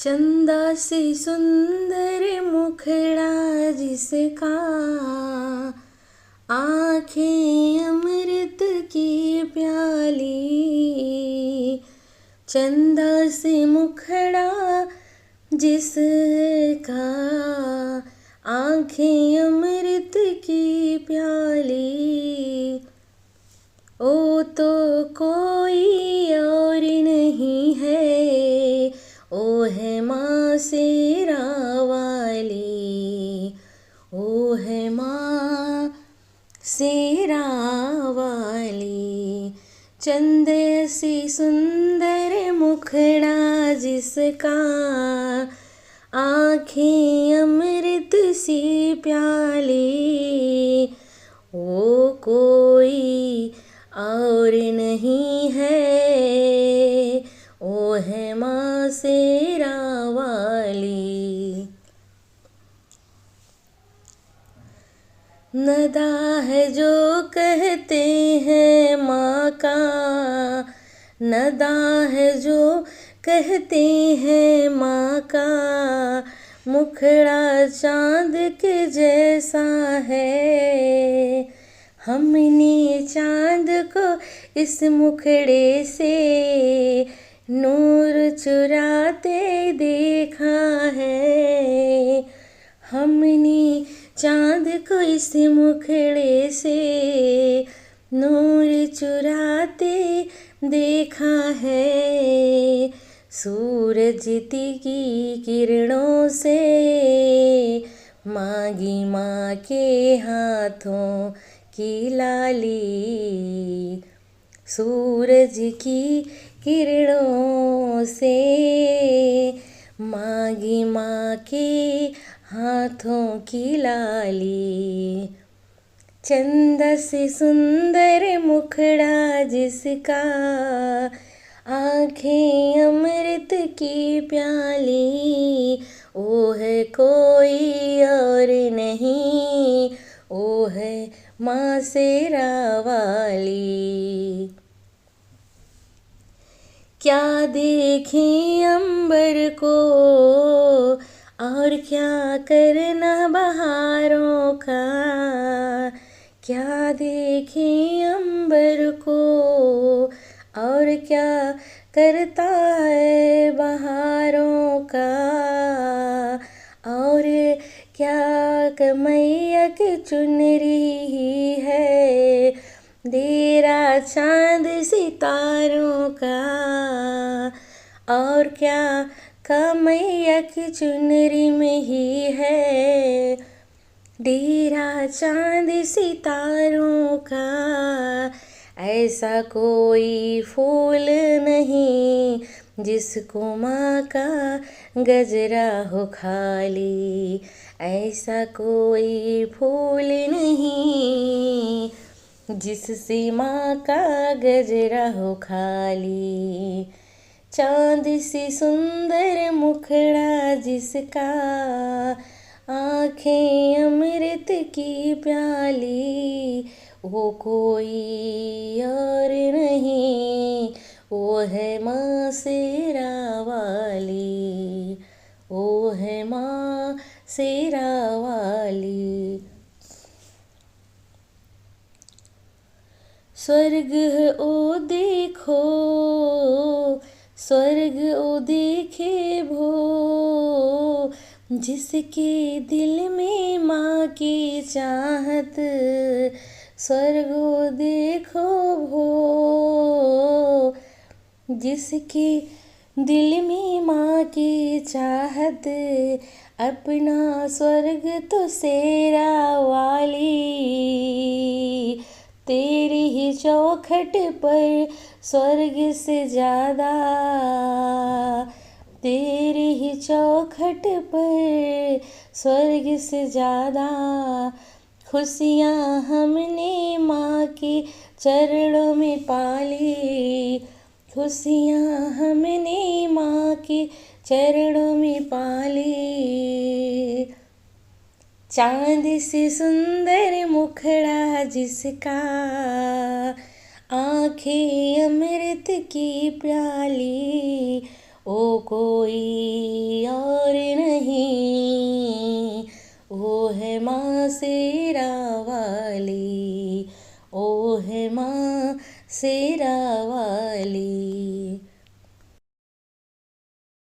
चंदा से सुंदर मुखड़ा जिसका, आँखें अमृत की प्याली। चंदा से मुखड़ा जिसका, आँखें अमृत की प्याली। ओ तो कोई और नहीं है, ओ है माँ शेरा वाली। ओ है माँ शेरा वाली। चंद सी सुंदर मुखड़ा जिसका, आँखें अमृत सी प्याली। ओ कोई और नहीं है, ओ है माँ शेरा वाली। नदा है जो कहते हैं माँ का, नदा है जो कहते हैं माँ का। मुखड़ा चाँद के जैसा है, हमने चाँद को इस मुखड़े से नूर चुराते देखा है। हमने चाँद को इस मुखड़े से नूर चुराते देखा है। सूरज की किरणों से माँगी माँ के हाथों की लाली। सूरज की किरणों से माँगी माँ के हाथों की लाली। चंदा से सुंदर मुखड़ा जिसका, आँखें अमृत की प्याली। ओ है कोई और नहीं, ओ है माँ शेरा वाली। क्या देखें अंबर को और क्या करना बहारों का। क्या देखें अंबर को और क्या करता है बहारों का। और क्या मैया की चुनरी ही है, डेरा चाँद सितारों का। और क्या मैया की चुनरी में ही है, डेरा चाँद सितारों का। ऐसा कोई फूल नहीं जिसको माँ का गजरा हो खाली। ऐसा कोई फूल नहीं जिससे माँ का गजरा हो खाली। चाँद सी सुंदर मुखड़ा जिसका, आँखें अमृत की प्याली। वो कोई और नहीं, वो है माँ शेरा वाली। वो है माँ शेरा वाली। स्वर्ग ओ देखो, स्वर्ग ओ देखे भो, जिसके दिल में माँ की चाहत। स्वर्ग ओ देखो भो, जिसके दिल में माँ की चाहत। अपना स्वर्ग तो शेरा वाली, तेरी ही चौखट पर स्वर्ग से ज़्यादा। तेरी ही चौखट पर स्वर्ग से ज़्यादा। खुशियाँ हमने माँ के चरणों में पाली। खुशियाँ हमने माँ के चरणों में पाली। चाँद से सुंदर मुखड़ा जिसका, आँखें अमृत की प्याली। ओ कोई शेरा वाली, ओ है माँ शेरा वाली।